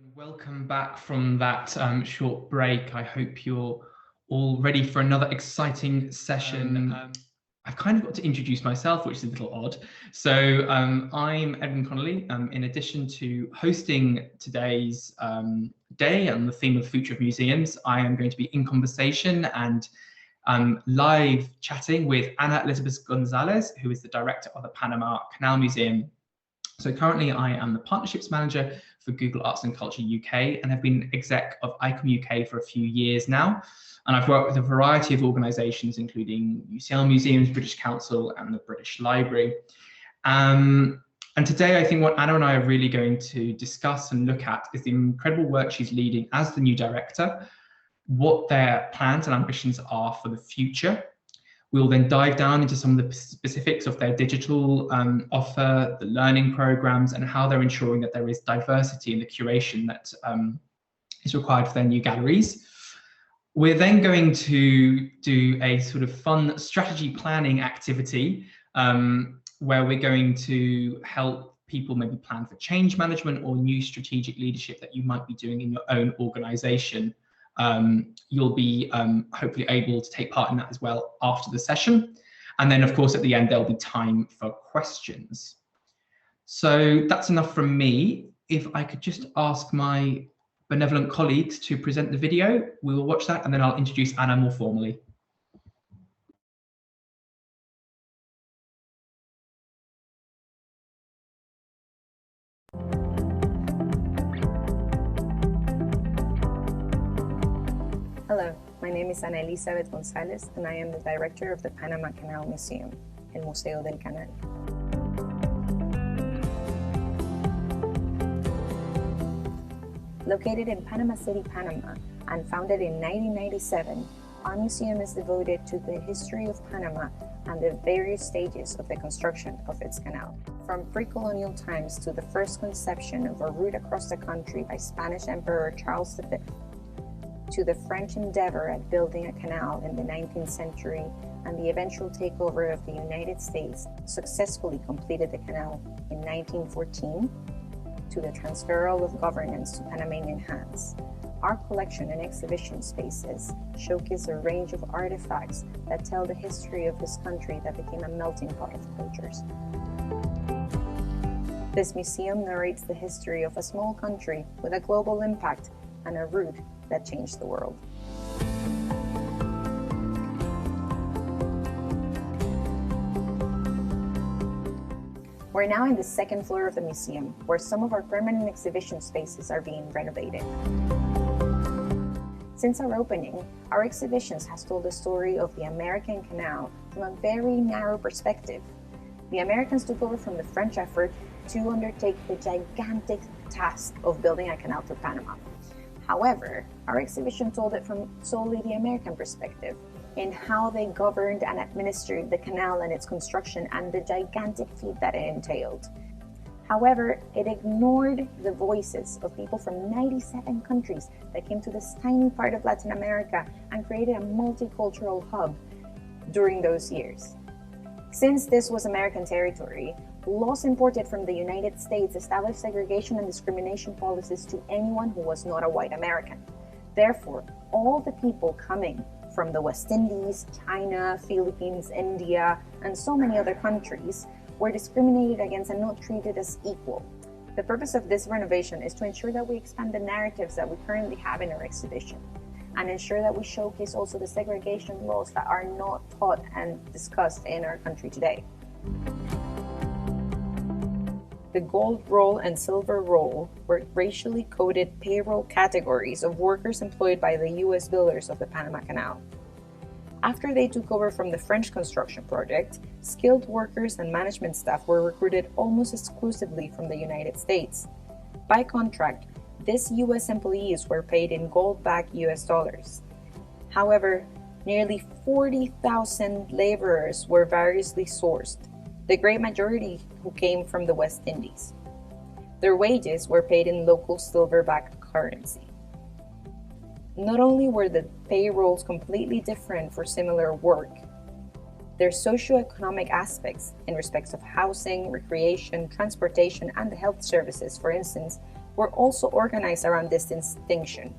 Welcome back from that short break. I hope you're all ready for another exciting session. I've kind of got to introduce myself, which is a little odd. So I'm Edwin Connolly. In addition to hosting today's day and the theme of the future of museums, I am going to be in conversation and live chatting with Ana Elizabeth Gonzalez, who is the director of the Panama Canal Museum. So currently I am the partnerships manager for Google Arts and Culture UK and have been exec of ICOM UK for a few years now. And I've worked with a variety of organisations, including UCL Museums, British Council and the British Library. And today I think what Anna and I are really going to discuss and look at is the incredible work she's leading as the new director, what their plans and ambitions are for the future. We'll then dive down into some of the specifics of their digital offer, the learning programs, and how they're ensuring that there is diversity in the curation that is required for their new galleries. We're then going to do a sort of fun strategy planning activity where we're going to help people maybe plan for change management or new strategic leadership that you might be doing in your own organization. You'll be hopefully able to take part in that as well after the session. And then of course at the end there'll be time for questions. So that's enough from me. If I could just ask my benevolent colleagues to present the video, we will watch that and then I'll introduce Anna more formally. Hello, my name is Ana Elizabeth Gonzalez and I am the director of the Panama Canal Museum, el Museo del Canal. Located in Panama City, Panama, and founded in 1997, our museum is devoted to the history of Panama and the various stages of the construction of its canal. From pre-colonial times to the first conception of a route across the country by Spanish Emperor Charles V, to the French endeavor at building a canal in the 19th century and the eventual takeover of the United States successfully completed the canal in 1914, to the transferal of governance to Panamanian hands. Our collection and exhibition spaces showcase a range of artifacts that tell the history of this country that became a melting pot of cultures. This museum narrates the history of a small country with a global impact and a route that changed the world. We're now in the second floor of the museum, where some of our permanent exhibition spaces are being renovated. Since our opening, our exhibitions has told the story of the American Canal from a very narrow perspective. The Americans took over from the French effort to undertake the gigantic task of building a canal through Panama. However, our exhibition told it from solely the American perspective, in how they governed and administered the canal and its construction and the gigantic feat that it entailed. However, it ignored the voices of people from 97 countries that came to this tiny part of Latin America and created a multicultural hub during those years. Since this was American territory, laws imported from the United States established segregation and discrimination policies to anyone who was not a white American. Therefore, all the people coming from the West Indies, China, Philippines, India, and so many other countries were discriminated against and not treated as equal. The purpose of this renovation is to ensure that we expand the narratives that we currently have in our exhibition, and ensure that we showcase also the segregation laws that are not taught and discussed in our country today. The gold roll and silver roll were racially coded payroll categories of workers employed by the U.S. builders of the Panama Canal. After they took over from the French construction project, skilled workers and management staff were recruited almost exclusively from the United States. By contract, these U.S. employees were paid in gold-backed U.S. dollars. However, nearly 40,000 laborers were variously sourced, the great majority who came from the West Indies. Their wages were paid in local silver-backed currency. Not only were the payrolls completely different for similar work, their socioeconomic aspects in respects of housing, recreation, transportation, and the health services, for instance, were also organized around this distinction.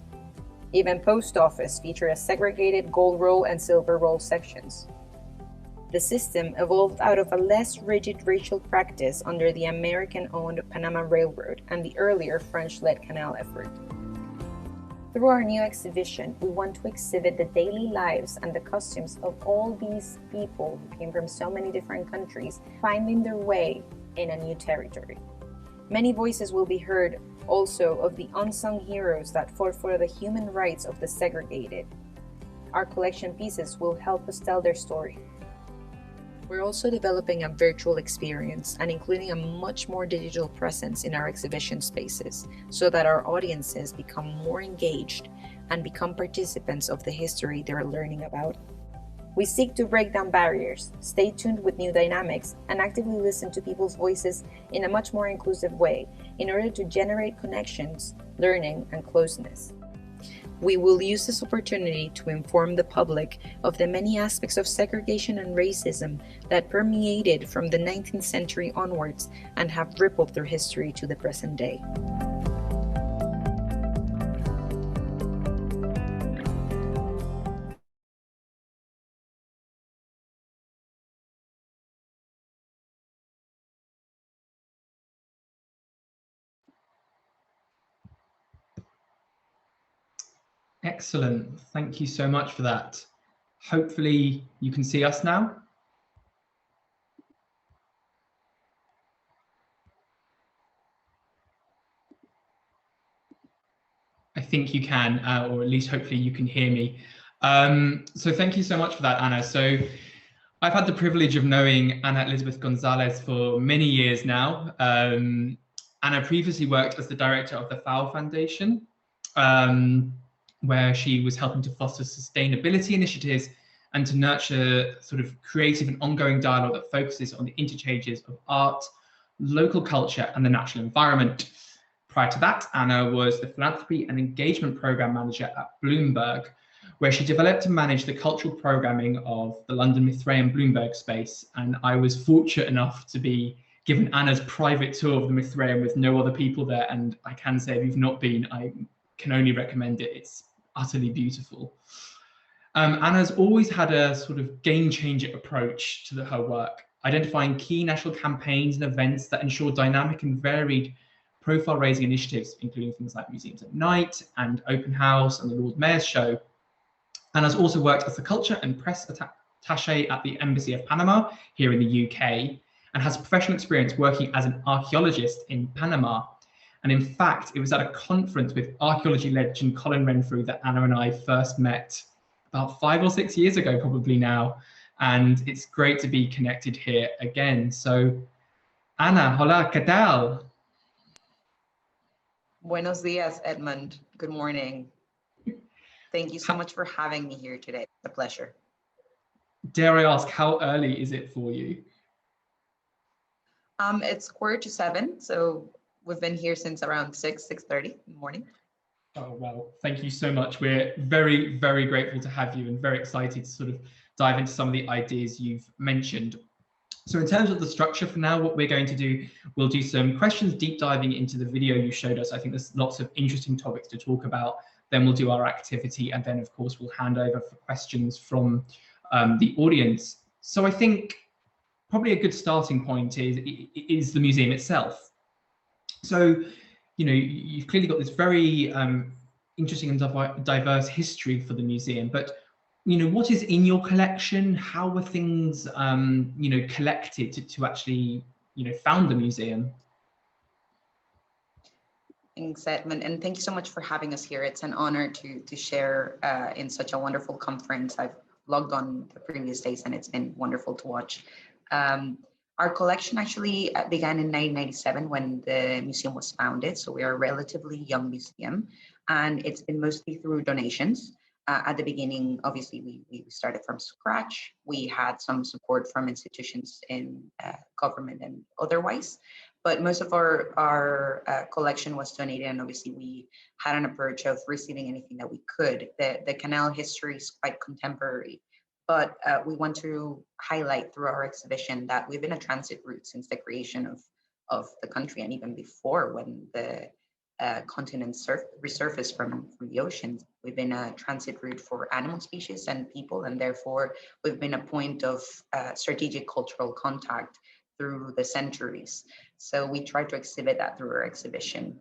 Even post office featured a segregated gold roll and silver roll sections. The system evolved out of a less rigid racial practice under the American-owned Panama Railroad and the earlier French-led Canal effort. Through our new exhibition, we want to exhibit the daily lives and the costumes of all these people who came from so many different countries, finding their way in a new territory. Many voices will be heard also of the unsung heroes that fought for the human rights of the segregated. Our collection pieces will help us tell their story. We're also developing a virtual experience and including a much more digital presence in our exhibition spaces so that our audiences become more engaged and become participants of the history they're learning about. We seek to break down barriers, stay tuned with new dynamics, and actively listen to people's voices in a much more inclusive way in order to generate connections, learning, and closeness. We will use this opportunity to inform the public of the many aspects of segregation and racism that permeated from the 19th century onwards and have rippled through history to the present day. Excellent. Thank you so much for that. Hopefully you can see us now. I think you can, or at least hopefully you can hear me. So thank you so much for that, Anna. So I've had the privilege of knowing Anna Elizabeth Gonzalez for many years now. Anna previously worked as the director of the FOW Foundation, where she was helping to foster sustainability initiatives and to nurture sort of creative and ongoing dialogue that focuses on the interchanges of art, local culture, and the natural environment. Prior to that, Anna was the Philanthropy and Engagement Program Manager at Bloomberg, where she developed and managed the cultural programming of the London Mithraeum Bloomberg space. And I was fortunate enough to be given Anna's private tour of the Mithraeum with no other people there. And I can say if you've not been, I can only recommend it. It's utterly beautiful. Anna's always had a sort of game-changer approach to her work, identifying key national campaigns and events that ensure dynamic and varied profile-raising initiatives, including things like Museums at Night and Open House and the Lord Mayor's Show. Anna's also worked as the Culture and Press Attaché at the Embassy of Panama here in the UK, and has professional experience working as an archaeologist in Panama. And in fact, it was at a conference with archaeology legend Colin Renfrew that Anna and I first met about 5 or 6 years ago, probably now. And it's great to be connected here again. So, Anna, hola, ¿qué tal? Buenos dias, Edmund. Good morning. Thank you so much for having me here today. It's a pleasure. Dare I ask, how early is it for you? It's 6:45, so we've been here since around 6:30 in the morning. Oh, well, thank you so much. We're very, very grateful to have you and very excited to sort of dive into some of the ideas you've mentioned. So in terms of the structure for now, what we're going to do, we'll do some questions deep diving into the video you showed us. I think there's lots of interesting topics to talk about. Then we'll do our activity. And then, of course, we'll hand over for questions from the audience. So I think probably a good starting point is the museum itself. So, you know, you've clearly got this very interesting and diverse history for the museum, but you know, what is in your collection? How were things, you know, collected to actually, you know, found the museum? Thanks, Edmund, and thank you so much for having us here. It's an honor to share in such a wonderful conference. I've logged on the previous days, and it's been wonderful to watch. Our collection actually began in 1997 when the museum was founded, so we are a relatively young museum, and it's been mostly through donations. At the beginning, obviously, we started from scratch. We had some support from institutions in government and otherwise, but most of our collection was donated, and obviously we had an approach of receiving anything that we could. The Canal history is quite contemporary, but we want to highlight through our exhibition that we've been a transit route since the creation of the country, and even before, when the continents resurface from the oceans. We've been a transit route for animal species and people, and therefore we've been a point of strategic cultural contact through the centuries. So we try to exhibit that through our exhibition.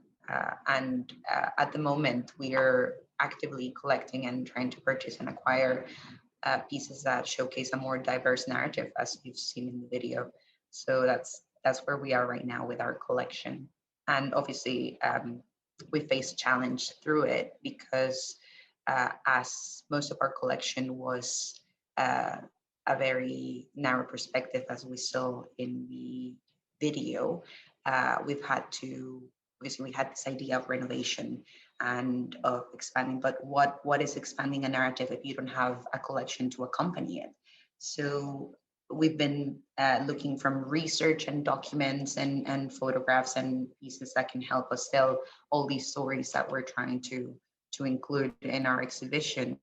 And at the moment, we are actively collecting and trying to purchase and acquire pieces that showcase a more diverse narrative, as you've seen in the video. So that's where we are right now with our collection. And obviously, we face a challenge through it because as most of our collection was a very narrow perspective, as we saw in the video, we've had to, obviously we had this idea of renovation and of expanding, but what is expanding a narrative if you don't have a collection to accompany it? So we've been looking from research and documents and photographs and pieces that can help us tell all these stories that we're trying to include in our exhibition.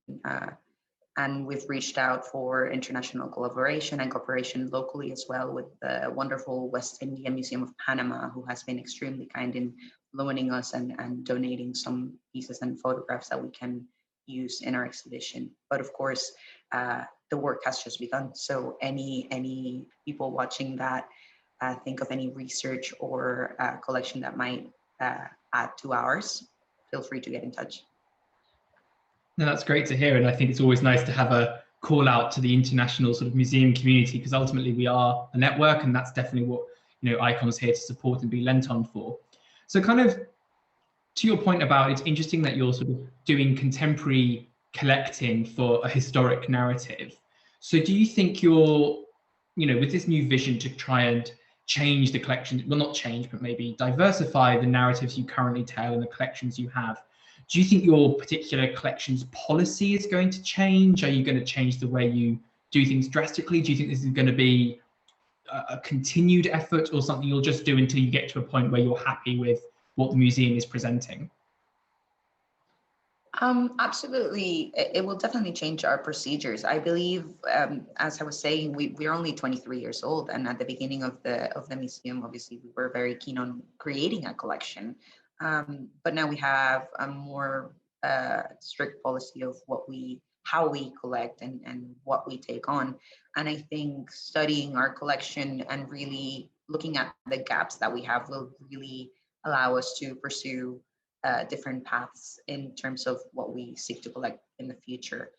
And we've reached out for international collaboration and cooperation locally as well with the wonderful West Indian Museum of Panama, who has been extremely kind in loaning us and donating some pieces and photographs that we can use in our exhibition. But of course, the work has just begun. So any people watching that think of any research or collection that might add to ours, feel free to get in touch. No, that's great to hear. And I think it's always nice to have a call out to the international sort of museum community, because ultimately we are a network, and that's definitely what, you know, ICOM's here to support and be lent on for. So kind of to your point about, it's interesting that you're sort of doing contemporary collecting for a historic narrative. So do you think you're, you know, with this new vision to try and change the collection, well, not change, but maybe diversify the narratives you currently tell and the collections you have, do you think your particular collections policy is going to change? Are you going to change the way you do things drastically? Do you think this is going to be a continued effort, or something you'll just do until you get to a point where you're happy with what the museum is presenting? Absolutely. It will definitely change our procedures. I believe, as I was saying, we're only 23 years old, and at the beginning of the museum, obviously, we were very keen on creating a collection. But now we have a more strict policy of how we collect and what we take on. And I think studying our collection and really looking at the gaps that we have will really allow us to pursue different paths in terms of what we seek to collect in the future.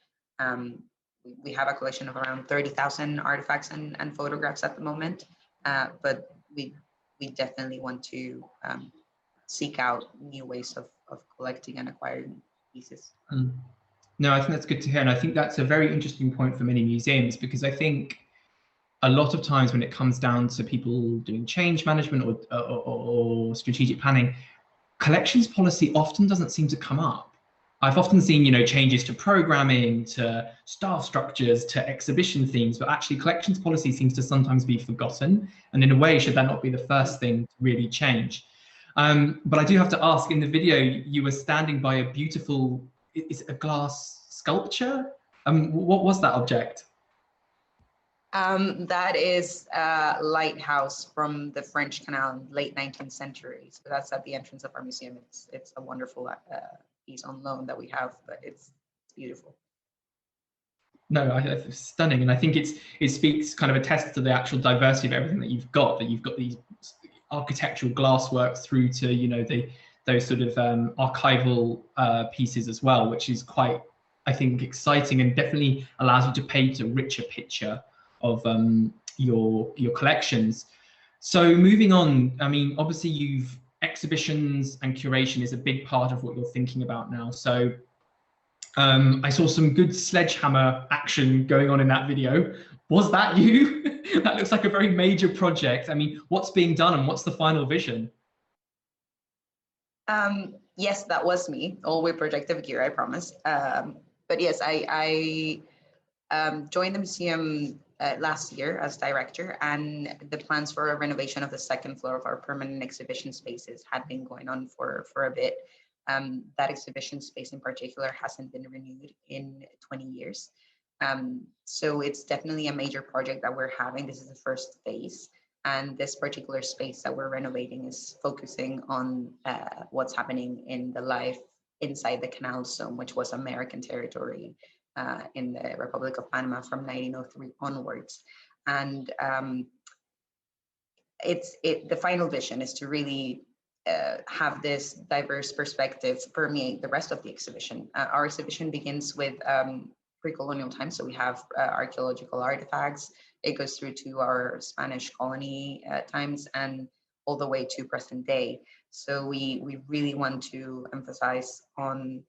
We have a collection of around 30,000 artifacts and photographs at the moment, but we definitely want to seek out new ways of collecting and acquiring pieces. No, I think that's good to hear. And I think that's a very interesting point for many museums, because I think a lot of times when it comes down to people doing change management or strategic planning, collections policy often doesn't seem to come up. I've often seen, you know, changes to programming, to staff structures, to exhibition themes, but actually collections policy seems to sometimes be forgotten. And in a way, should that not be the first thing to really change? But I do have to ask, in the video, you were standing by a beautiful, is it a glass sculpture? What was that object? That is a lighthouse from the French Canal in late 19th century. So that's at the entrance of our museum. It's a wonderful piece on loan that we have, but it's beautiful. No, it's stunning, and I think it speaks kind of attests to the actual diversity of everything that you've got. That you've got these architectural glasswork through to, you know, those sort of archival pieces as well, which is quite, I think, exciting, and definitely allows you to paint a richer picture of your collections. So moving on, I mean, obviously exhibitions and curation is a big part of what you're thinking about now. So I saw some good sledgehammer action going on in that video. Was that you? That looks like a very major project. I mean, what's being done and what's the final vision? Yes, that was me. All with projective gear, I promise. But yes, I joined the museum last year as director, and the plans for a renovation of the second floor of our permanent exhibition spaces had been going on for a bit. That exhibition space in particular hasn't been renewed in 20 years. So it's definitely a major project that we're having. This is the first phase. And this particular space that we're renovating is focusing on what's happening in the life inside the Canal Zone, which was American territory in the Republic of Panama from 1903 onwards. And the final vision is to really have this diverse perspective permeate the rest of the exhibition. Our exhibition begins with pre-colonial times, so we have archaeological artifacts. It goes through to our Spanish colony times and all the way to present day. So we really want to emphasize on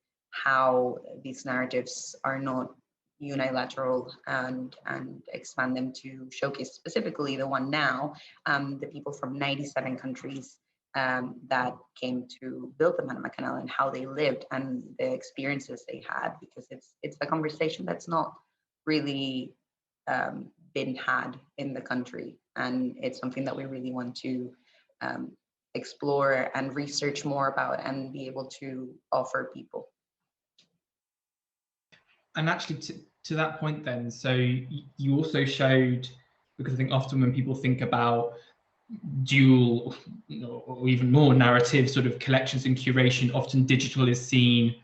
how these narratives are not unilateral and expand them to showcase specifically the one now, the people from 97 countries that came to build the Panama Canal and how they lived and the experiences they had, because it's a conversation that's not really been had in the country, and it's something that we really want to explore and research more about and be able to offer people. And actually to that point then, so you also showed, because I think often when people think about dual or even more narrative sort of collections and curation, often digital is seen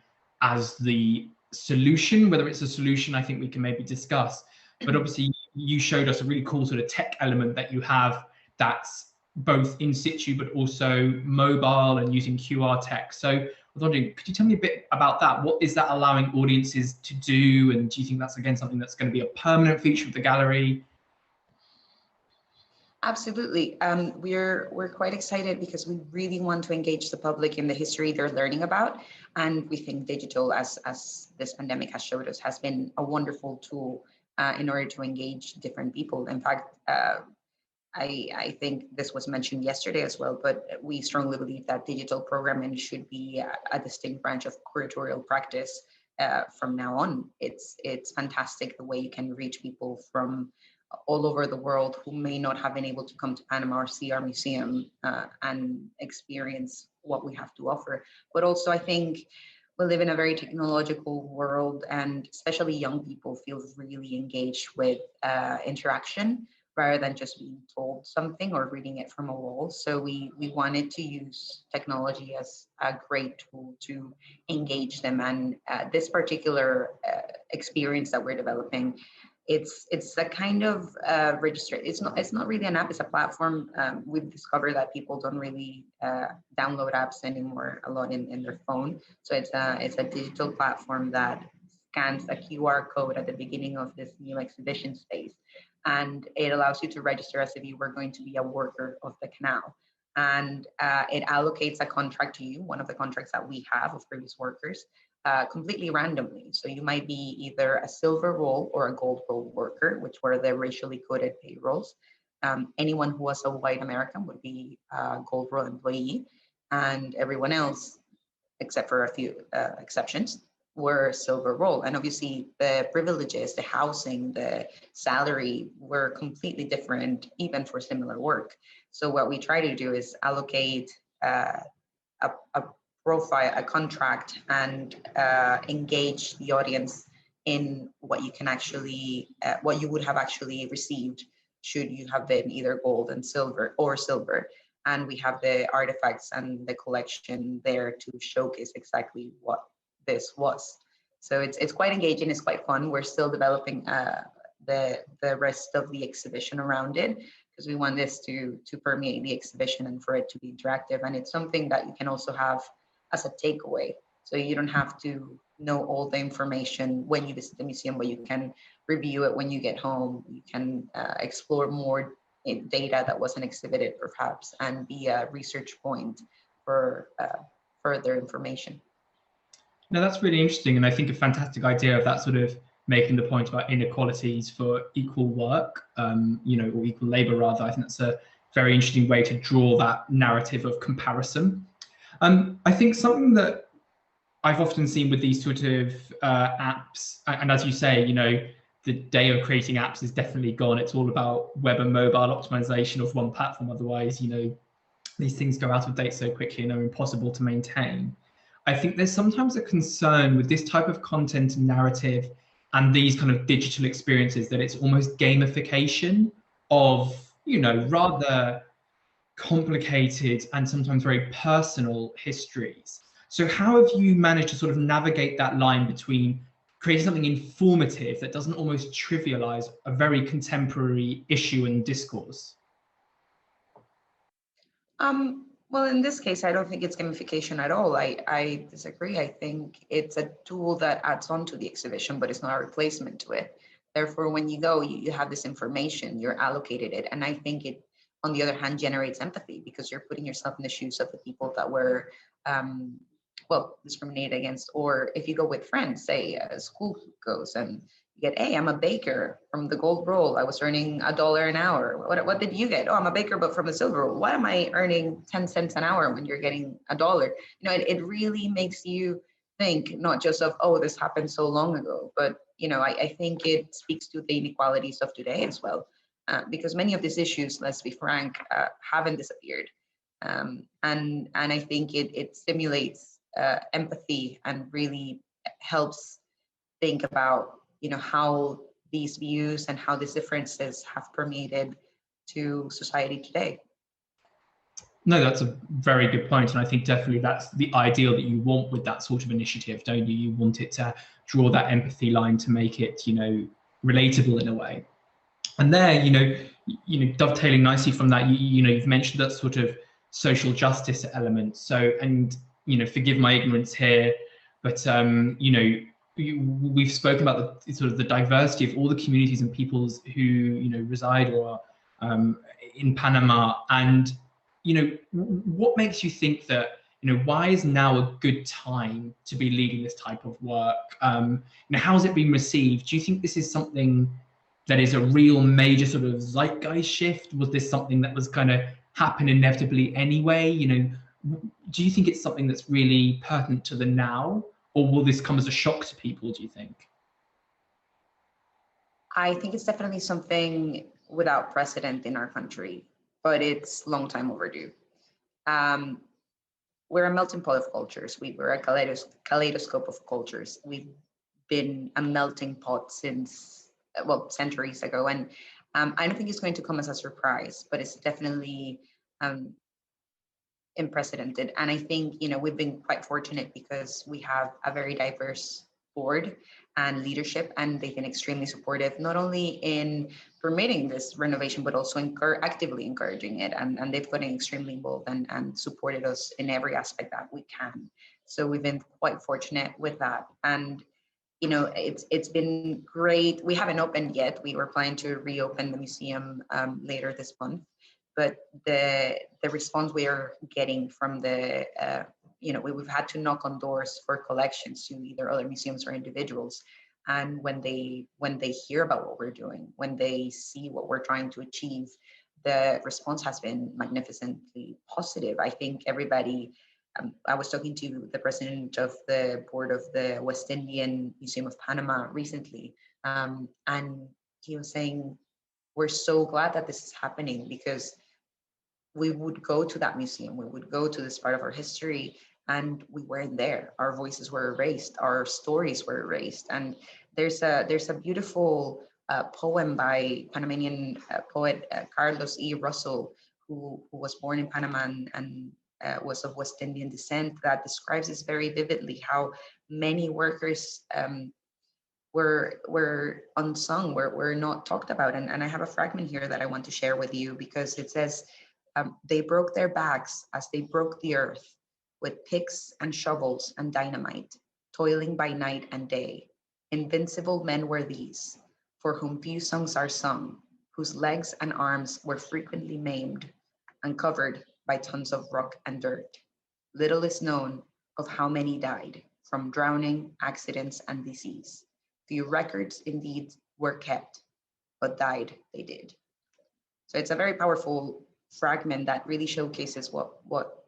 as the solution. Whether it's a solution, I think we can maybe discuss, but obviously you showed us a really cool sort of tech element that you have that's both in situ but also mobile and using QR tech. So I was wondering, could you tell me a bit about that? What is that allowing audiences to do, and do you think that's again something that's going to be a permanent feature of the gallery? Absolutely. We're quite excited because we really want to engage the public in the history they're learning about. And we think digital, as this pandemic has showed us, has been a wonderful tool in order to engage different people. In fact, I think this was mentioned yesterday as well, but we strongly believe that digital programming should be a distinct branch of curatorial practice from now on. It's fantastic the way you can reach people from all over the world who may not have been able to come to Panama or see our museum and experience what we have to offer. But also, I think we live in a very technological world, and especially young people feel really engaged with interaction rather than just being told something or reading it from a wall. So we wanted to use technology as a great tool to engage them. And this particular experience that we're developing, it's a kind of register. It's not really an app. It's a platform. We've discovered that people don't really download apps anymore a lot in their phone. So it's a digital platform that scans a QR code at the beginning of this new exhibition space, and it allows you to register as if you were going to be a worker of the canal. And it allocates a contract to you, one of the contracts that we have of previous workers, completely randomly. So you might be either a silver role or a gold role worker, which were the racially coded payrolls. Anyone who was a white American would be a gold role employee, and everyone else, except for a few exceptions, were silver role. And obviously the privileges, the housing, the salary were completely different, even for similar work. So what we try to do is allocate a profile, a contract, and engage the audience in what you can actually, what you would have actually received should you have been either gold and silver or silver. And we have the artifacts and the collection there to showcase exactly what this was. So it's quite engaging, it's quite fun. We're still developing the rest of the exhibition around it, because we want this to permeate the exhibition and for it to be interactive. And it's something that you can also have as a takeaway. So you don't have to know all the information when you visit the museum, but you can review it when you get home. You can explore more data that wasn't exhibited perhaps, and be a research point for further information. No, that's really interesting, and I think a fantastic idea of that sort of making the point about inequalities for equal work, you know, or equal labor rather. I think that's a very interesting way to draw that narrative of comparison. I think something that I've often seen with these sort of apps, and as you say, you know, the day of creating apps is definitely gone. It's all about web and mobile optimization of one platform. Otherwise, you know, these things go out of date so quickly and are impossible to maintain. I think there's sometimes a concern with this type of content and narrative and these kind of digital experiences that it's almost gamification of rather complicated and sometimes very personal histories. So how have you managed to sort of navigate that line between creating something informative that doesn't almost trivialize a very contemporary issue and discourse? Well, in this case, I don't think it's gamification at all. I disagree. I think it's a tool that adds on to the exhibition, but it's not a replacement to it. Therefore, when you go, you have this information, you're allocated it. And I think it, on the other hand, generates empathy because you're putting yourself in the shoes of the people that were, discriminated against. Or if you go with friends, say a school goes and you get, hey, I'm a baker from the gold roll. I was earning $1 an hour. What did you get? Oh, I'm a baker, but from the silver roll. Why am I earning 10 cents an hour when you're getting $1? It really makes you think not just of, oh, this happened so long ago, but, I think it speaks to the inequalities of today as well, because many of these issues, let's be frank, haven't disappeared. And I think it stimulates empathy and really helps think about how these views and how these differences have permeated to society today. No, that's a very good point. And I think definitely that's the ideal that you want with that sort of initiative, don't you? You want it to draw that empathy line to make it, relatable in a way. And there, dovetailing nicely from that, you've mentioned that sort of social justice element. So, and, forgive my ignorance here, but, we've spoken about the sort of the diversity of all the communities and peoples who reside or in Panama, and what makes you think that why is now a good time to be leading this type of work? How has it been received? Do you think this is something that is a real major sort of zeitgeist shift? Was this something that was going to happen inevitably anyway? Do you think it's something that's really pertinent to the now? Or will this come as a shock to people, do you think? I think it's definitely something without precedent in our country, but it's long time overdue. We're a melting pot of cultures. We're a kaleidoscope of cultures. We've been a melting pot since, centuries ago. And I don't think it's going to come as a surprise, but it's definitely unprecedented. And I think, we've been quite fortunate because we have a very diverse board and leadership, and they've been extremely supportive, not only in permitting this renovation, but also actively encouraging it. And they've gotten extremely involved and supported us in every aspect that we can. So we've been quite fortunate with that. And, it's been great. We haven't opened yet. We were planning to reopen the museum later this month. But the response we are getting from we've had to knock on doors for collections to either other museums or individuals. And when they hear about what we're doing, when they see what we're trying to achieve, the response has been magnificently positive. I think everybody, I was talking to the president of the board of the West Indian Museum of Panama recently, and he was saying, we're so glad that this is happening because we would go to that museum, we would go to this part of our history, and we weren't there. Our voices were erased, our stories were erased. And there's a beautiful poem by Panamanian poet Carlos E. Russell, who was born in Panama and was of West Indian descent, that describes this very vividly, how many workers were unsung, were not talked about. And I have a fragment here that I want to share with you, because it says, they broke their backs as they broke the earth with picks and shovels and dynamite, toiling by night and day. Invincible men were these, for whom few songs are sung, whose legs and arms were frequently maimed and covered by tons of rock and dirt. Little is known of how many died from drowning, accidents, and disease. Few records indeed were kept, but died they did. So it's a very powerful fragment that really showcases what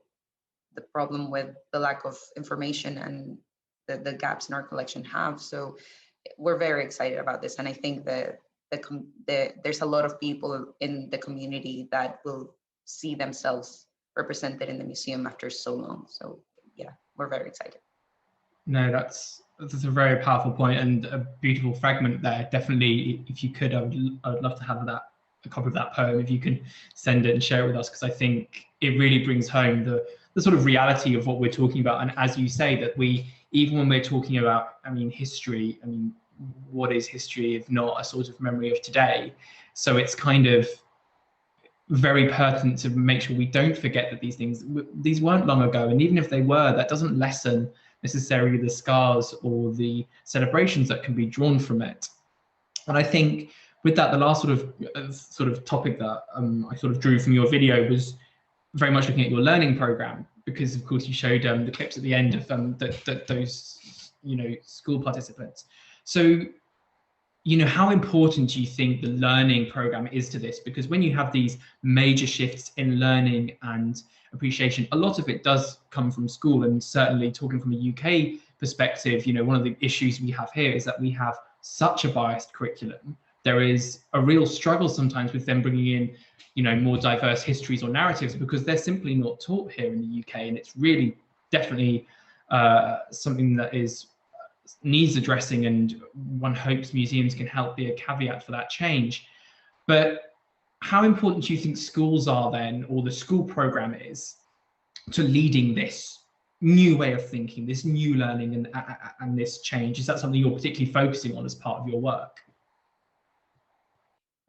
the problem with the lack of information and the gaps in our collection have. So we're very excited about this, and I think that there's a lot of people in the community that will see themselves represented in the museum after so long. So yeah, we're very excited. No, that's a very powerful point and a beautiful fragment there. Definitely, if you could, I would love to have that a copy of that poem if you can send it and share it with us, because I think it really brings home the sort of reality of what we're talking about. And as you say, that we, even when we're talking about, I mean, history, I mean, what is history if not a sort of memory of today? So it's kind of very pertinent to make sure we don't forget that these weren't long ago, and even if they were, that doesn't lessen necessarily the scars or the celebrations that can be drawn from it. And I think with that, the last sort of topic that I sort of drew from your video was very much looking at your learning program, because of course you showed the clips at the end of those school participants. So how important do you think the learning program is to this? Because when you have these major shifts in learning and appreciation, a lot of it does come from school. And certainly talking from a UK perspective, one of the issues we have here is that we have such a biased curriculum. There is a real struggle sometimes with them bringing in, more diverse histories or narratives, because they're simply not taught here in the UK. And it's really definitely something that needs addressing, and one hopes museums can help be a caveat for that change. But how important do you think schools are then, or the school program is, to leading this new way of thinking, this new learning and this change? Is that something you're particularly focusing on as part of your work?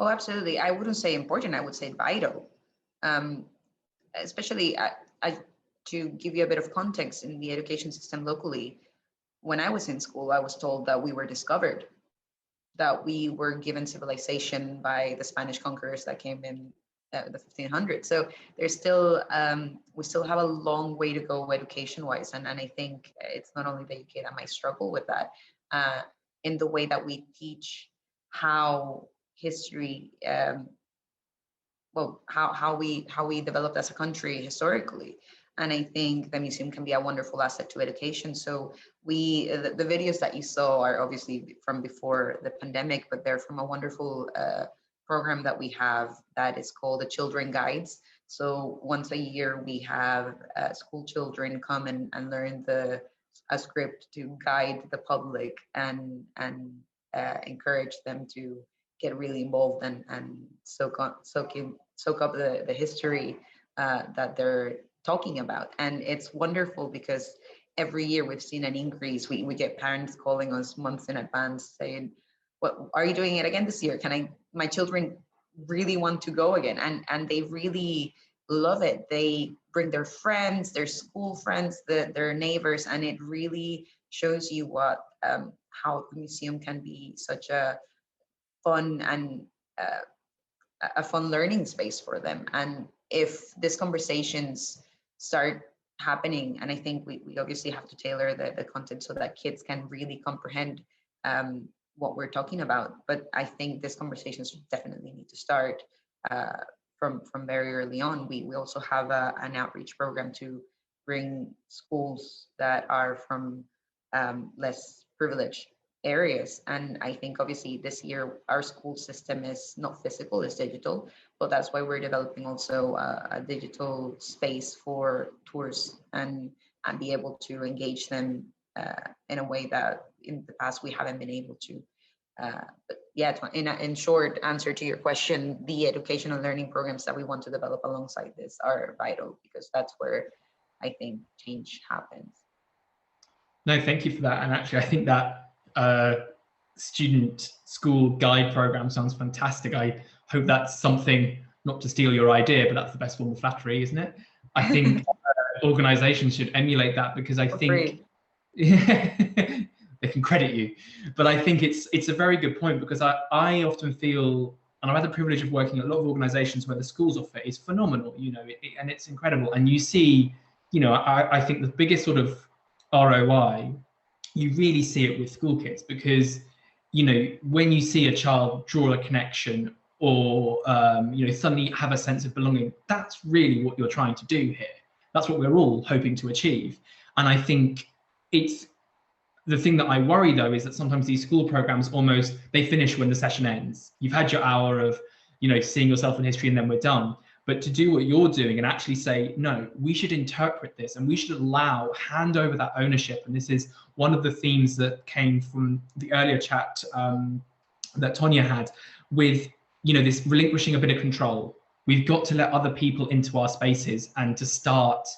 Oh, absolutely. I wouldn't say important, I would say vital. Especially to give you a bit of context in the education system locally, when I was in school, I was told that we were discovered, that we were given civilization by the Spanish conquerors that came in the 1500s. So there's still, we still have a long way to go education-wise. And I think it's not only the UK that might struggle with that, in the way that we teach how history, how we developed as a country historically. And I think the museum can be a wonderful asset to education. So the videos that you saw are obviously from before the pandemic, but they're from a wonderful program that we have that is called the Children Guides. So once a year, we have school children come and learn a script to guide the public and encourage them to get really involved and soak up the history that they're talking about. And it's wonderful because every year we've seen an increase. We get parents calling us months in advance saying, "What are you doing it again this year? My children really want to go again." And they really love it. They bring their friends, their school friends, their neighbors, and it really shows you how the museum can be such a fun and a fun learning space for them. And if these conversations start happening, and I think we obviously have to tailor the content so that kids can really comprehend what we're talking about. But I think these conversations definitely need to start from very early on. We also have an outreach program to bring schools that are from less privileged areas. And I think obviously this year our school system is not physical, it's digital, but that's why we're developing also a digital space for tours and be able to engage them in a way that in the past we haven't been able to. But yeah, in short answer to your question, the educational learning programs that we want to develop alongside this are vital, because that's where I think change happens. No, thank you for that. And actually, I think that student school guide program sounds fantastic. I hope that's something, not to steal your idea, but that's the best form of flattery, isn't it? I think organizations should emulate that, because I think they can credit you. But I think it's a very good point, because I often feel, and I've had the privilege of working at a lot of organizations where the schools offer is phenomenal, and it's incredible. And you see, I think the biggest sort of ROI, you really see it with school kids, because when you see a child draw a connection or suddenly have a sense of belonging, that's really what you're trying to do here. That's what we're all hoping to achieve. And I think it's the thing that I worry, though, is that sometimes these school programs they finish when the session ends. You've had your hour of seeing yourself in history, and then we're done. But to do what you're doing and actually say, no, we should interpret this, and we should hand over that ownership. And this is one of the themes that came from the earlier chat that Tonya had with you know, this relinquishing a bit of control. We've got to let other people into our spaces and to start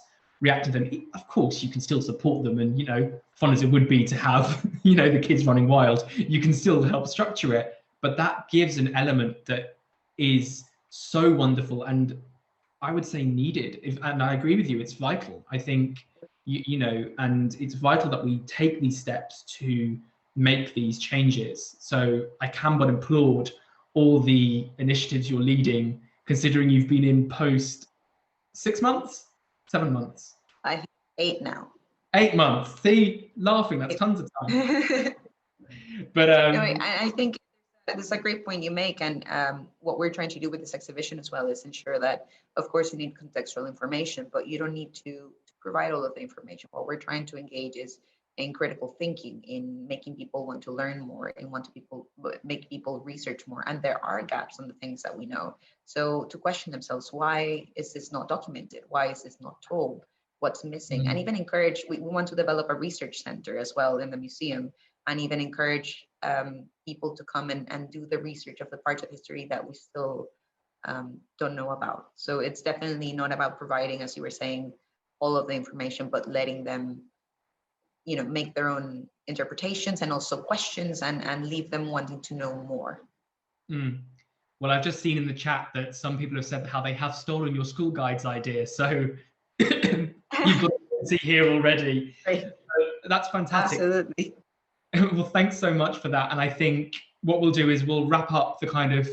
reacting to them. Of course, you can still support them, and, you know, fun as it would be to have, you know, the kids running wild, you can still help structure it. But that gives an element that is so wonderful and I would say needed. And I agree with you, it's vital. I think, you know, and it's vital that we take these steps to make these changes. So I can but applaud all the initiatives you're leading, considering you've been in post 6 months, 7 months? I think 8 now. 8 months. See, laughing, that's tons of time. But no, I think that's a great point you make. And what we're trying to do with this exhibition as well is ensure that, of course, you need contextual information, but you don't need to provide all of the information. What we're trying to engage is in critical thinking, in making people want to learn more, and make people research more. And there are gaps on the things that we know. So to question themselves, why is this not documented? Why is this not told? What's missing? And even encourage, we want to develop a research center as well in the museum, and even encourage people to come and do the research of the parts of history that we still don't know about. So it's definitely not about providing, as you were saying, all of the information, but letting them, you know, make their own interpretations and also questions, and leave them wanting to know more. Well, I've just seen in the chat that some people have said how they have stolen your school guides idea. So you've got to see here already. Right. That's fantastic. Absolutely. Well, thanks so much for that. And I think what we'll do is we'll wrap up the kind of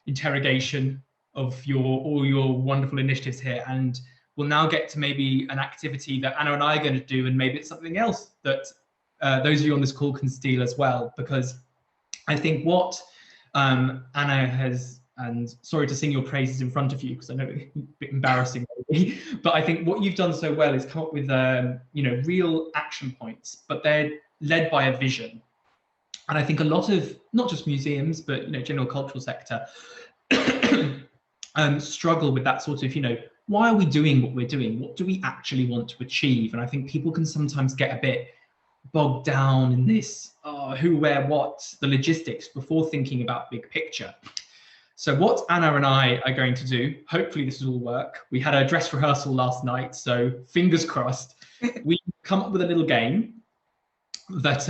interrogation of all your wonderful initiatives here, and we'll now get to maybe an activity that Anna and I are going to do, and maybe it's something else that those of you on this call can steal as well, because I think what Anna has, and sorry to sing your praises in front of you because I know it's a bit embarrassing maybe, but I think what you've done so well is come up with you know, real action points, but they're led by a vision. And I think a lot of, not just museums, but, you know, general cultural sector struggle with that sort of, you know, why are we doing what we're doing? What do we actually want to achieve? And I think people can sometimes get a bit bogged down in this, who, where, what, the logistics, before thinking about big picture. So what Anna and I are going to do, hopefully this will all work. We had a dress rehearsal last night, so fingers crossed. We come up with a little game that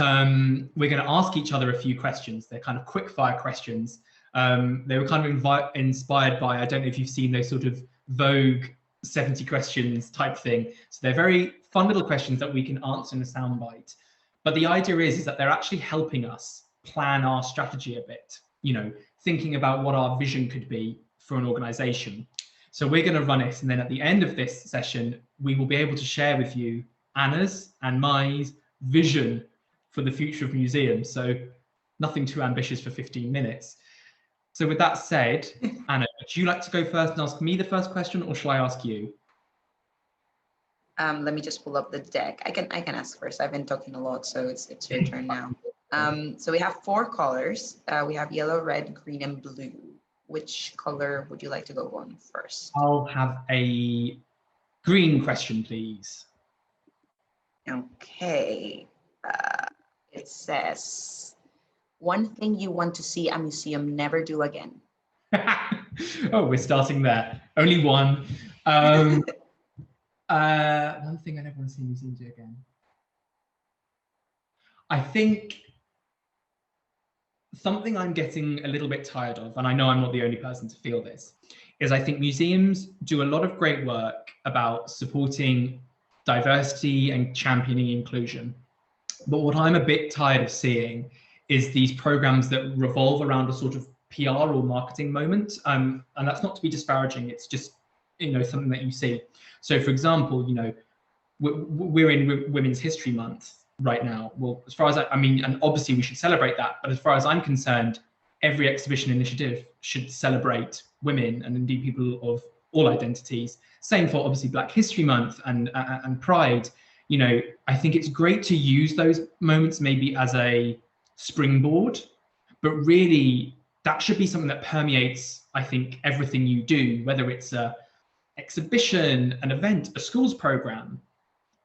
we're going to ask each other a few questions. They're kind of quick fire questions. They were kind of inspired by, I don't know if you've seen those sort of Vogue 70 questions type thing. So they're very fun little questions that we can answer in a soundbite. But the idea is that they're actually helping us plan our strategy a bit, you know, thinking about what our vision could be for an organization. So we're going to run it, and then at the end of this session, we will be able to share with you Anna's and my vision for the future of museums. So nothing too ambitious for 15 minutes. So with that said, Anna, would you like to go first and ask me the first question, or shall I ask you? Let me just pull up the deck. I can ask first. I've been talking a lot, so it's your turn now. So we have 4 colors. We have yellow, red, green, and blue. Which color would you like to go on first? I'll have a green question, please. Okay. It says, one thing you want to see a museum never do again. Oh, we're starting there. Only one. One thing I never want to see a museum do again. I think something I'm getting a little bit tired of, and I know I'm not the only person to feel this, is I think museums do a lot of great work about supporting diversity and championing inclusion. But what I'm a bit tired of seeing is these programs that revolve around a sort of PR or marketing moment. And that's not to be disparaging, it's just, you know, something that you see. So for example, you know, we're in Women's History Month right now. Well, as far as I mean, and obviously we should celebrate that, but as far as I'm concerned, every exhibition initiative should celebrate women and indeed people of all identities. Same for obviously Black History Month and Pride. You know, I think it's great to use those moments maybe as a springboard, but really that should be something that permeates, I think, everything you do, whether it's a exhibition, an event, a schools program.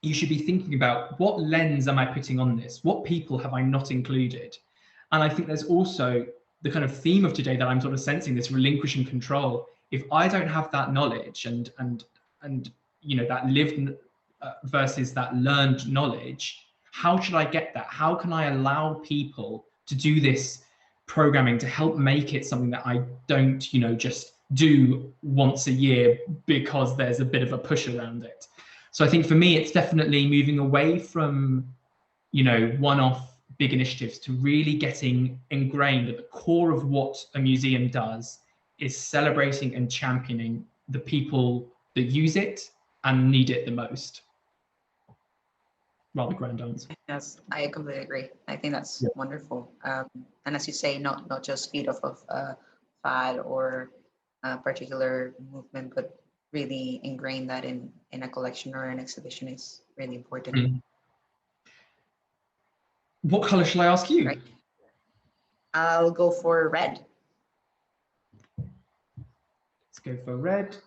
You should be thinking about, what lens am I putting on this? What people have I not included? And I think there's also the kind of theme of today that I'm sort of sensing, this relinquishing control. If I don't have that knowledge and you know, that lived versus that learned knowledge, how should I get that? How can I allow people to do this programming to help make it something that I don't, you know, just do once a year because there's a bit of a push around it? So I think for me, it's definitely moving away from, you know, one-off big initiatives to really getting ingrained at the core of what a museum does is celebrating and championing the people that use it and need it the most. Rather grand answer. Yes, I completely agree. I think that's wonderful. And as you say, not just feed off of a fad or a particular movement, but really ingrain that in a collection or an exhibition is really important. Mm. What color shall I ask you? Right. I'll go for red. Let's go for red.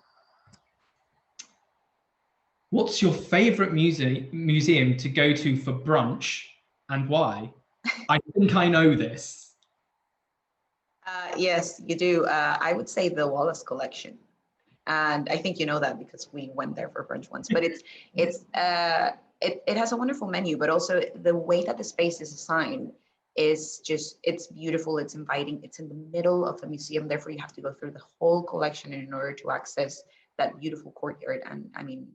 What's your favorite museum to go to for brunch and why? I think I know this. Yes, you do. I would say the Wallace collection. And I think you know that because we went there for brunch once, but it has a wonderful menu, but also the way that the space is designed is just, it's beautiful, it's inviting, it's in the middle of the museum, therefore you have to go through the whole collection in order to access that beautiful courtyard. And I mean,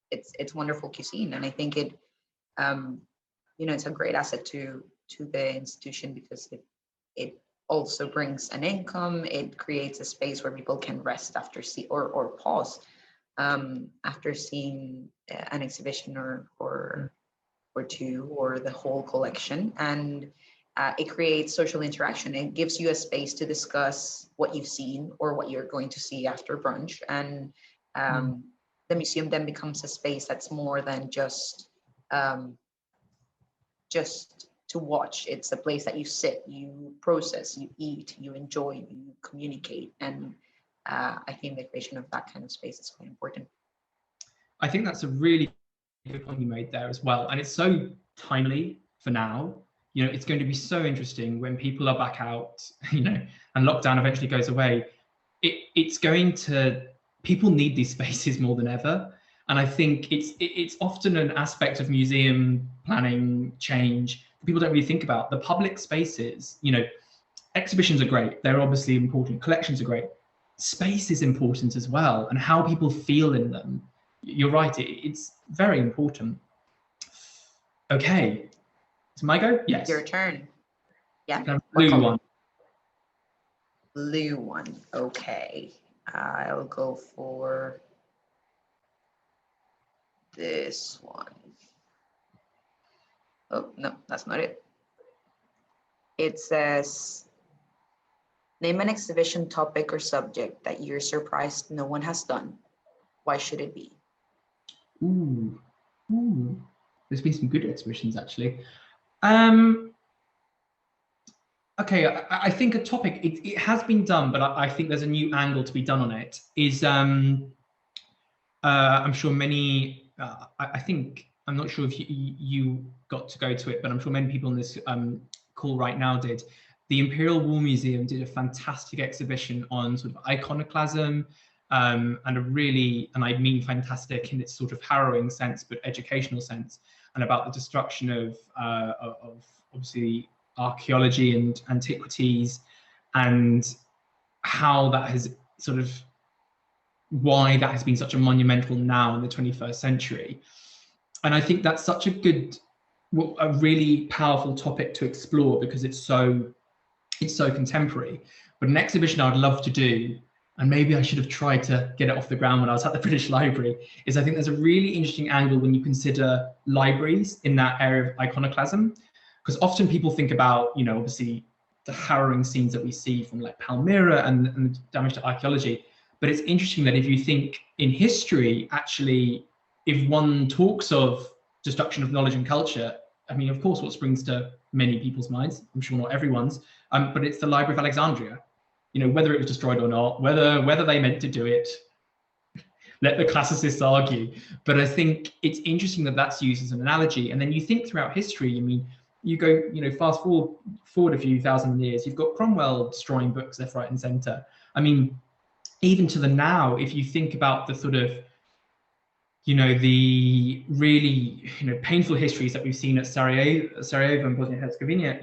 it's wonderful cuisine, and I think it, you know, it's a great asset to the institution because it also brings an income. It creates a space where people can rest after or pause after seeing an exhibition or two or the whole collection, and it creates social interaction. It gives you a space to discuss what you've seen or what you're going to see after brunch, and the museum then becomes a space that's more than just to watch. It's a place that you sit, you process, you eat, you enjoy, you communicate, and I think the creation of that kind of space is quite important. I think that's a really good point you made there as well, and it's so timely for now. You know, it's going to be so interesting when people are back out, you know, and lockdown eventually goes away. It's going to, people need these spaces more than ever. And I think it's often an aspect of museum planning change people don't really think about. The public spaces, you know, exhibitions are great. They're obviously important. Collections are great. Space is important as well, and how people feel in them. You're right, it's very important. Okay, it's my go? Yes. Your turn. Yeah. Blue one. Blue one, okay. I'll go for this one. Oh, no, that's not it. It says, name an exhibition topic or subject that you're surprised no one has done. Why should it be? Ooh. There's been some good exhibitions, actually. Okay, I think a topic, it has been done, but I think there's a new angle to be done on it, is I'm sure many, I think, I'm not sure if you got to go to it, but I'm sure many people on this call right now did. The Imperial War Museum did a fantastic exhibition on sort of iconoclasm, and a really, and I mean fantastic in its sort of harrowing sense, but educational sense, and about the destruction of obviously archaeology and antiquities, and how that has sort of, why that has been such a monumental now in the 21st century. And I think that's such a good, a really powerful topic to explore because it's so contemporary. But an exhibition I'd love to do, and maybe I should have tried to get it off the ground when I was at the British Library, is I think there's a really interesting angle when you consider libraries in that area of iconoclasm. Because often people think about, you know, obviously the harrowing scenes that we see from like Palmyra and the damage to archaeology. But it's interesting that if you think in history, actually, if one talks of destruction of knowledge and culture, I mean, of course, what springs to many people's minds, I'm sure not everyone's, but it's the Library of Alexandria. You know, whether it was destroyed or not, whether they meant to do it, let the classicists argue. But I think it's interesting that that's used as an analogy. And then you think throughout history, I mean, You go, fast forward a few thousand years, you've got Cromwell destroying books left, right, and centre. I mean, even to the now, if you think about the sort of, the really, painful histories that we've seen at Sarajevo and Bosnia-Herzegovina,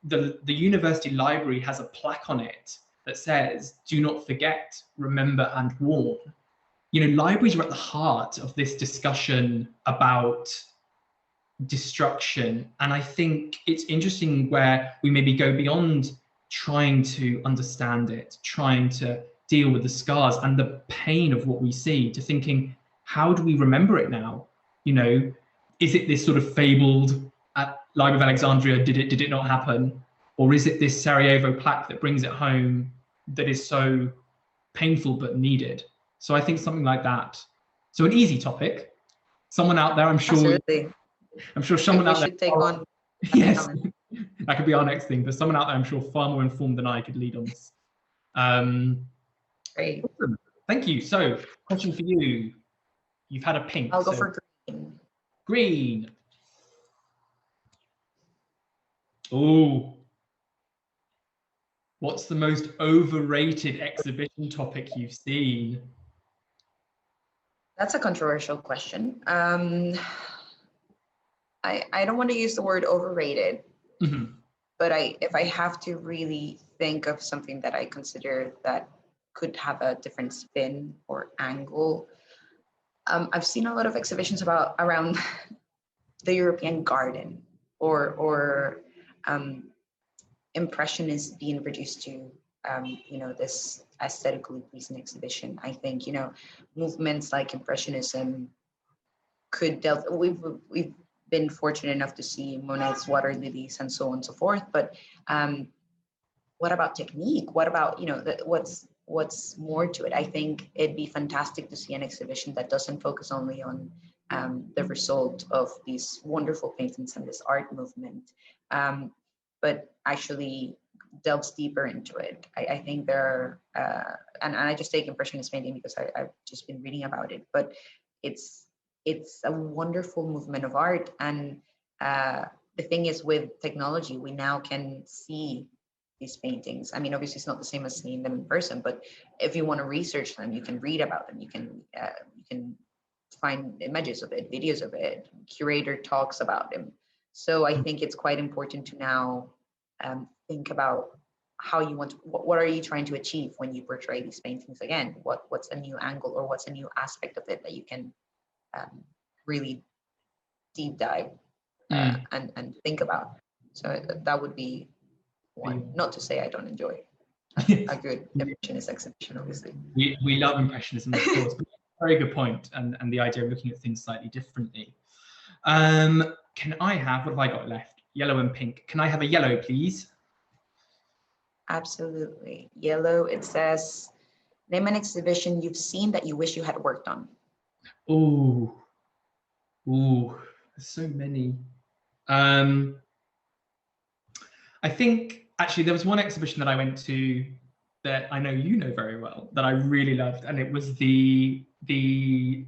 the university library has a plaque on it that says, "Do not forget, remember, and warn." Libraries are at the heart of this discussion about destruction. And I think it's interesting where we maybe go beyond trying to understand it, trying to deal with the scars and the pain of what we see, to thinking, how do we remember it now? Is it this sort of fabled at Library of Alexandria, did it not happen? Or is it this Sarajevo plaque that brings it home that is so painful but needed? So I think something like that. So an easy topic. Someone out there, I'm sure. Absolutely. I'm sure someone out there should take on. Yes, that could be our next thing. But someone out there, I'm sure, far more informed than I could lead on this. Great. Awesome. Thank you. So, question for you. You've had a pink. I'll go for green. Green. Oh. What's the most overrated exhibition topic you've seen? That's a controversial question. I don't want to use the word overrated, but if I have to really think of something that I consider that could have a different spin or angle, I've seen a lot of exhibitions around the European garden or Impressionists being reduced to this aesthetically pleasing exhibition. I think movements like Impressionism could delve. We've been fortunate enough to see Monet's water lilies and so on and so forth. But what about technique? What about what's more to it? I think it'd be fantastic to see an exhibition that doesn't focus only on the result of these wonderful paintings and this art movement, but actually delves deeper into it. I think there are, and I just take Impressionist painting because I've just been reading about it, but it's a wonderful movement of art. And the thing is, with technology, we now can see these paintings. I mean, obviously it's not the same as seeing them in person, but if you want to research them, you can read about them, you can find images of it, videos of it, curator talks about them. So I think it's quite important to now think about how you want to, what are you trying to achieve when you portray these paintings again? What's a new angle or what's a new aspect of it that you can really deep dive and think about? So that would be one. Not to say I don't enjoy a good Impressionist exhibition, obviously. We love Impressionism, of course. But very good point, and the idea of looking at things slightly differently. Can I have, what have I got left? Yellow and pink. Can I have a yellow, please? Absolutely. Yellow, it says, name an exhibition you've seen that you wish you had worked on. Ooh, there's so many. I think actually there was one exhibition that I went to that I know you know very well that I really loved, and it was the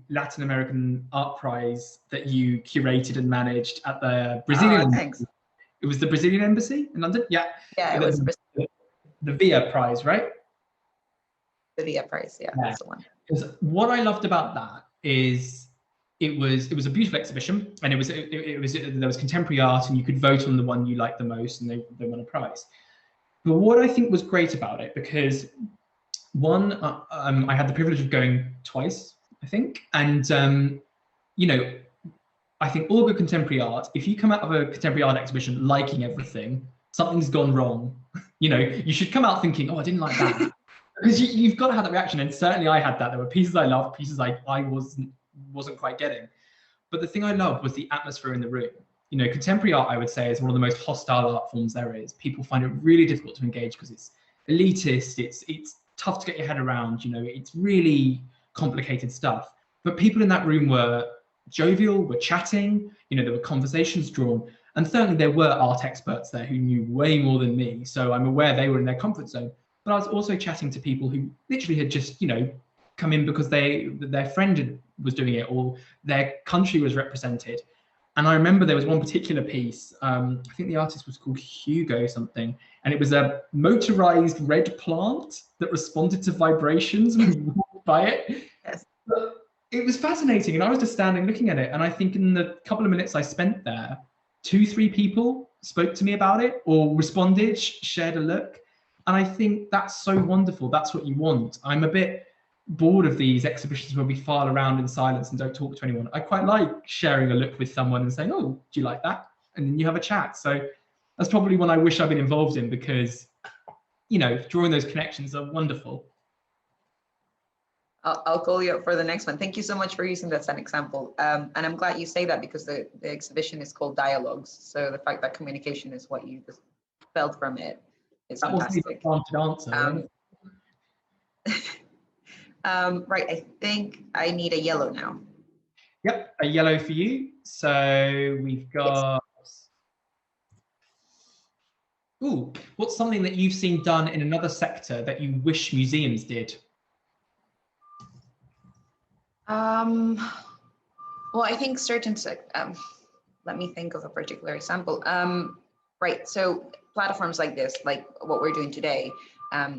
Latin American Art Prize that you curated and managed at the Brazilian. Thanks. It was the Brazilian Embassy in London. Yeah. Yeah, it was the VIA Prize, right? The VIA Prize. Yeah, that's the one. What I loved about that is it was a beautiful exhibition, and there was contemporary art, and you could vote on the one you liked the most, and they won a prize. But what I think was great about it, because one, I had the privilege of going twice, I think, and I think all good contemporary art, if you come out of a contemporary art exhibition liking everything, something's gone wrong. You should come out thinking, oh, I didn't like that. Because you've got to have that reaction, and certainly I had that. There were pieces I loved, pieces I wasn't quite getting. But the thing I loved was the atmosphere in the room. Contemporary art, I would say, is one of the most hostile art forms there is. People find it really difficult to engage because it's elitist, it's tough to get your head around, it's really complicated stuff. But people in that room were jovial, were chatting, there were conversations drawn. And certainly there were art experts there who knew way more than me. So I'm aware they were in their comfort zone. But I was also chatting to people who literally had just, come in because their friend was doing it or their country was represented. And I remember there was one particular piece, I think the artist was called Hugo something, and it was a motorized red plant that responded to vibrations when you walked by it. Yes. But it was fascinating, and I was just standing looking at it, and I think in the couple of minutes I spent there, 2-3 people spoke to me about it or responded, shared a look. And I think that's so wonderful. That's what you want. I'm a bit bored of these exhibitions where we file around in silence and don't talk to anyone. I quite like sharing a look with someone and saying, oh, do you like that? And then you have a chat. So that's probably one I wish I'd been involved in, because, you know, drawing those connections are wonderful. I'll call you up for the next one. Thank you so much for using that as an example. And I'm glad you say that, because the exhibition is called Dialogues. So the fact that communication is what you just felt from it is fantastic. That wasn't the answer. Right, I think I need a yellow now. Yep, a yellow for you. So we've got, yes. Ooh, what's something that you've seen done in another sector that you wish museums did? Well, I think certain, let me think of a particular example. Right, so platforms like this, like what we're doing today,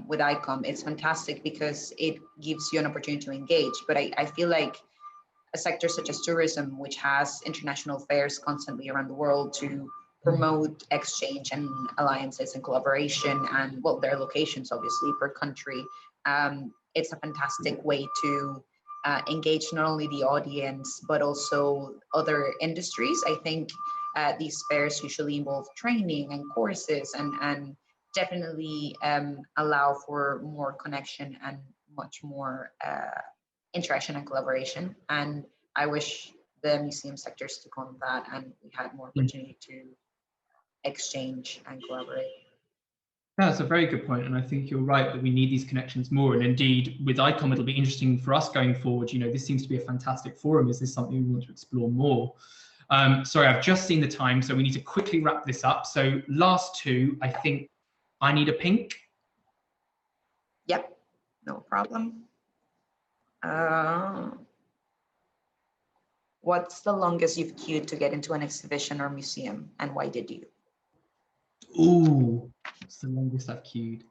with ICOM, it's fantastic because it gives you an opportunity to engage. But I feel like a sector such as tourism, which has international fairs constantly around the world to promote exchange and alliances and collaboration, and well, their locations obviously per country, it's a fantastic way to engage not only the audience, but also other industries. I think these fairs usually involve training and courses, and definitely allow for more connection and much more interaction and collaboration. And I wish the museum sectors took on that and we had more opportunity to exchange and collaborate. That's a very good point, and I think you're right that we need these connections more. And indeed, with ICOM, it'll be interesting for us going forward. You know, this seems to be a fantastic forum. Is this something we want to explore more? Sorry, I've just seen the time, so we need to quickly wrap this up. So last two, I think I need a pink. Yep, no problem. What's the longest you've queued to get into an exhibition or museum, and why did you? Ooh, what's the longest I've queued?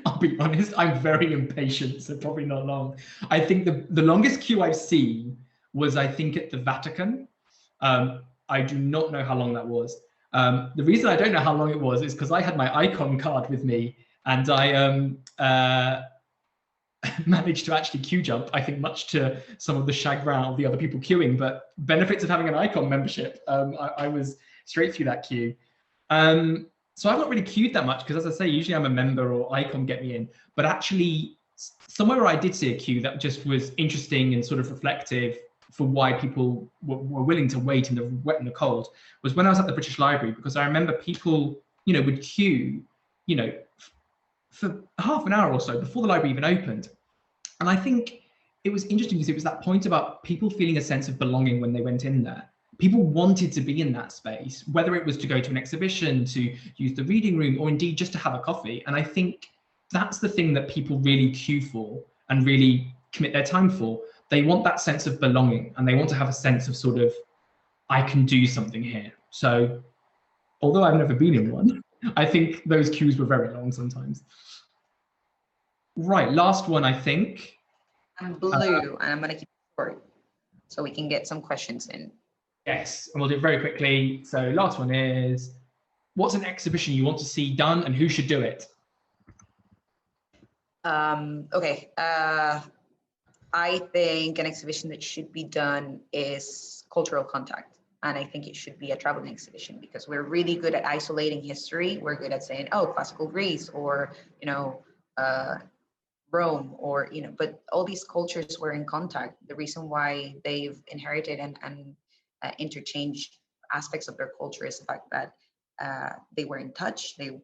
I'll be honest, I'm very impatient, so probably not long. I think the longest queue I've seen was, I think, at the Vatican. I do not know how long that was. The reason I don't know how long it was is because I had my ICON card with me, and I managed to actually queue jump, I think much to some of the chagrin of the other people queuing, but benefits of having an ICON membership, I was straight through that queue. So I've not really queued that much because, as I say, usually I'm a member or ICON get me in, but actually somewhere where I did see a queue that just was interesting and sort of reflective for why people were willing to wait in the wet and the cold was when I was at the British Library, because I remember people, you know, would queue, you know, for half an hour or so before the library even opened. And I think it was interesting because it was that point about people feeling a sense of belonging when they went in there. People wanted to be in that space, whether it was to go to an exhibition, to use the reading room, or indeed just to have a coffee. And I think that's the thing that people really queue for and really commit their time for. They want that sense of belonging, and they want to have a sense of sort of, I can do something here. So although I've never been in one, I think those queues were very long sometimes. Right, last one, I think. I'm blue, and I'm going to keep it short so we can get some questions in. Yes, and we'll do it very quickly. So last one is, what's an exhibition you want to see done and who should do it? Okay, I think an exhibition that should be done is cultural contact. And I think it should be a traveling exhibition because we're really good at isolating history. We're good at saying, oh, classical Greece or, you know, Rome or, you know, but all these cultures were in contact. The reason why they've inherited and interchanged aspects of their culture is the fact that they were in touch, they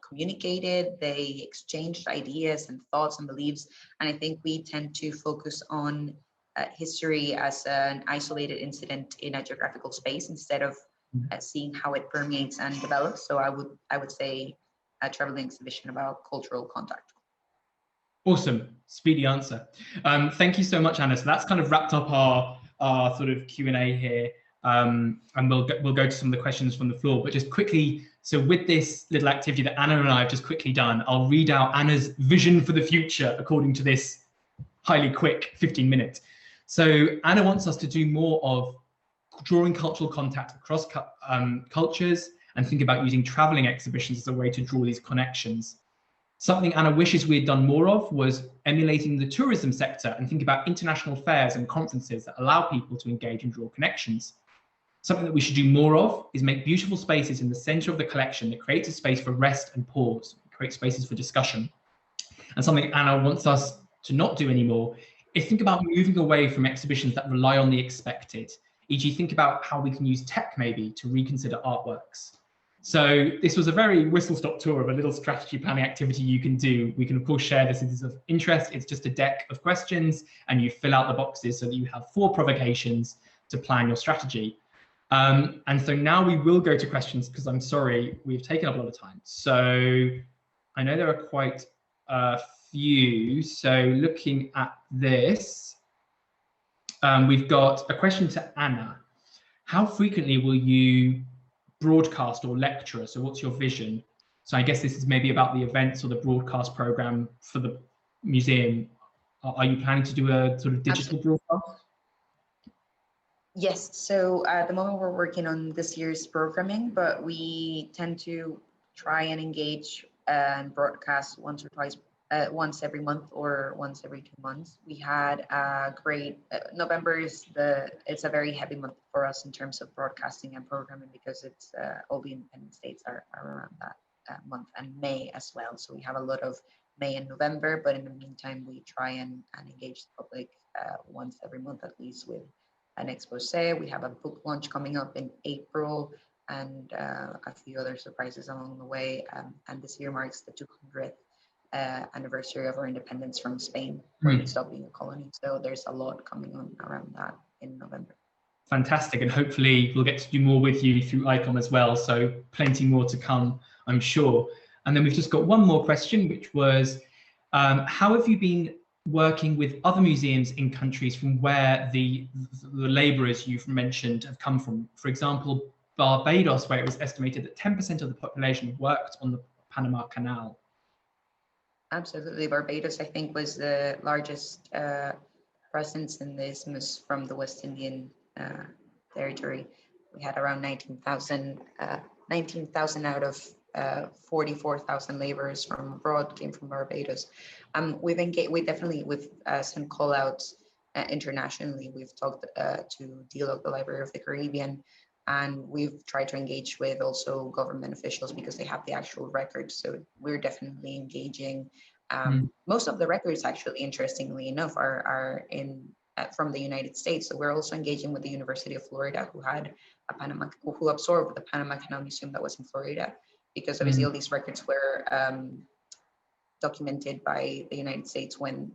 communicated, they exchanged ideas and thoughts and beliefs. And I think we tend to focus on history as an isolated incident in a geographical space instead of seeing how it permeates and develops. So I would say a traveling exhibition about cultural contact. Awesome, speedy answer. Thank you so much, Anna. So that's kind of wrapped up our our sort of Q&A here, and we'll go to some of the questions from the floor. But just quickly, so with this little activity that Anna and I have just quickly done, I'll read out Anna's vision for the future according to this highly quick 15 minutes. So Anna wants us to do more of drawing cultural contact across cultures and think about using traveling exhibitions as a way to draw these connections. Something Anna wishes we had done more of was emulating the tourism sector and think about international fairs and conferences that allow people to engage and draw connections. Something that we should do more of is make beautiful spaces in the center of the collection that creates a space for rest and pause, create spaces for discussion. And something Anna wants us to not do anymore is think about moving away from exhibitions that rely on the expected, e.g. think about how we can use tech maybe to reconsider artworks. So this was a very whistle-stop tour of a little strategy planning activity you can do. We can of course share this if it's of interest. It's just a deck of questions and you fill out the boxes so that you have 4 provocations to plan your strategy. And so now we will go to questions because I'm sorry, we've taken up a lot of time. So I know there are quite a few. So looking at this, we've got a question to Anna. How frequently will you broadcast or lecture? So what's your vision? So I guess this is maybe about the events or the broadcast program for the museum. Are you planning to do a sort of digital broadcast? Yes, so at the moment we're working on this year's programming, but we tend to try and engage and broadcast once or twice, once every month or once every 2 months. We had a great November it's a very heavy month for us in terms of broadcasting and programming because it's all the independent states are around that month, and May as well. So we have a lot of May and November, but in the meantime we try and engage the public once every month at least with an expose. We have a book launch coming up in April and a few other surprises along the way. And this year marks the 200th anniversary of our independence from Spain, when it stopped being a colony. So there's a lot coming on around that in November. Fantastic, and hopefully we'll get to do more with you through ICOM as well. So plenty more to come, I'm sure. And then we've just got one more question, which was, how have you been working with other museums in countries from where the laborers you've mentioned have come from? For example, Barbados, where it was estimated that 10% of the population worked on the Panama Canal. Absolutely. Barbados, I think, was the largest presence in the isthmus from the West Indian territory. We had around 19,000 out of 44,000 laborers from abroad came from Barbados. We've sent call outs internationally. We've talked to DLOC, the Library of the Caribbean, and we've tried to engage with also government officials because they have the actual records. So we're definitely engaging. Most of the records, actually, interestingly enough, are from the United States. So we're also engaging with the University of Florida, who absorbed the Panama Canal Museum that was in Florida, because obviously all these records were documented by the United States when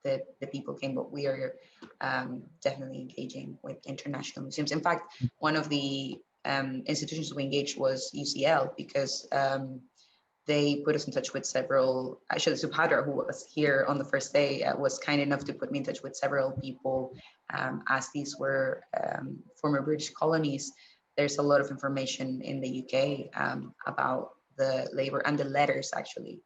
the people came, but we are definitely engaging with international museums. In fact, one of the institutions we engaged was UCL, because they put us in touch with several, actually Subhadra, who was here on the first day, was kind enough to put me in touch with several people, as these were former British colonies. There's a lot of information in the UK about the labor and the letters, actually,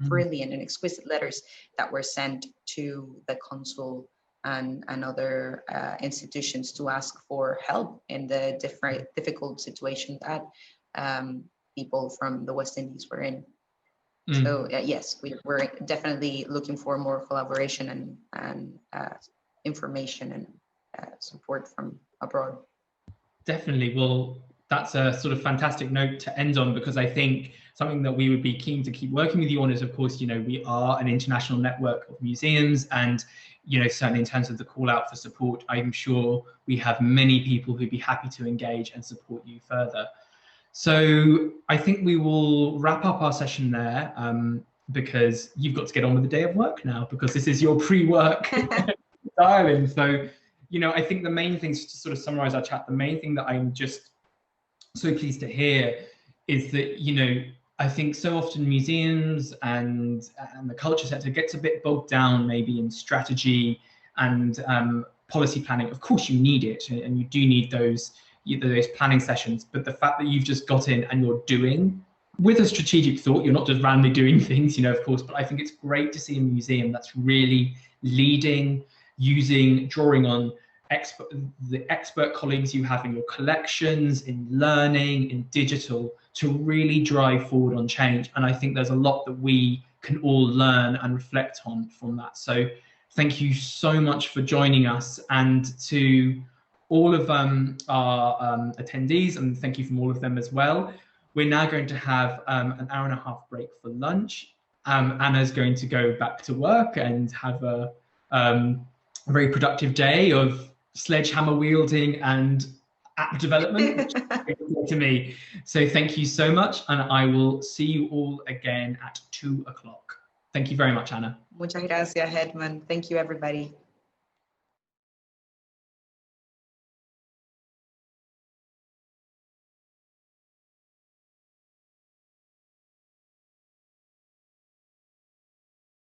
brilliant and exquisite letters that were sent to the consul and other institutions to ask for help in the difficult situation that people from the West Indies were in. So yes, we're definitely looking for more collaboration and information and support from abroad. Definitely. Well, that's a sort of fantastic note to end on, because I think something that we would be keen to keep working with you on is, of course, we are an international network of museums, and certainly in terms of the call out for support, I'm sure we have many people who'd be happy to engage and support you further. So I think we will wrap up our session there, because you've got to get on with the day of work now, because this is your pre-work dial-in. So, I think the main things, to sort of summarize our chat, the main thing that I'm just so pleased to hear is that, I think so often museums and the culture sector gets a bit bogged down maybe in strategy and policy planning. Of course you need it, and you do need those planning sessions, but the fact that you've just got in and you're doing with a strategic thought, you're not just randomly doing things, you know, of course, but I think it's great to see a museum that's really leading, drawing on the expert colleagues you have in your collections, in learning, in digital, to really drive forward on change. And I think there's a lot that we can all learn and reflect on from that. So thank you so much for joining us, and to all of our attendees, and thank you from all of them as well. We're now going to have an hour and a half break for lunch. Anna's going to go back to work and have a very productive day of sledgehammer wielding and app development, which is great to me. So thank you so much, and I will see you all again at 2 o'clock. Thank you very much, Anna. Muchas gracias, Hedman. Thank you, everybody.